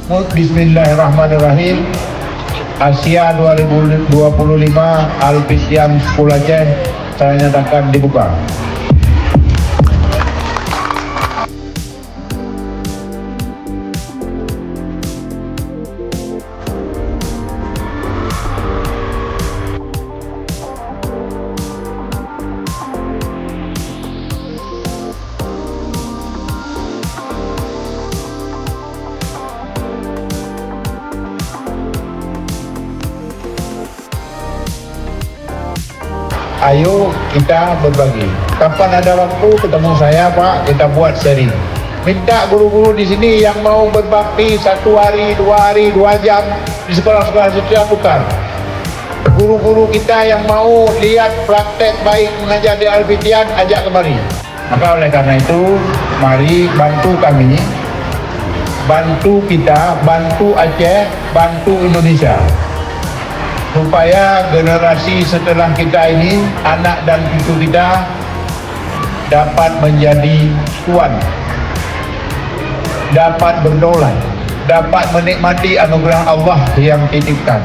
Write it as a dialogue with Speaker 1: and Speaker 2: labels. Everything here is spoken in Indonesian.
Speaker 1: Bismillahirrahmanirrahim. Asia 2025 Al-Fityan School Aceh saya nyatakan dibuka. Ayo kita berbagi. Kapan ada waktu ketemu saya Pak, kita buat sharing. Minta guru-guru di sini yang mau berbakti 1 hari, 2 hari, 2 jam di sekolah-sekolah sosial bukan. Guru-guru kita yang mau lihat praktek baik mengajar di Al-Fityan, ajak kemari. Maka oleh karena itu, mari bantu kami, bantu kita, bantu Aceh, bantu Indonesia, supaya generasi setelah kita ini, anak dan cucu kita dapat menjadi tuan, dapat berdaulat, dapat menikmati anugerah Allah yang titipkan.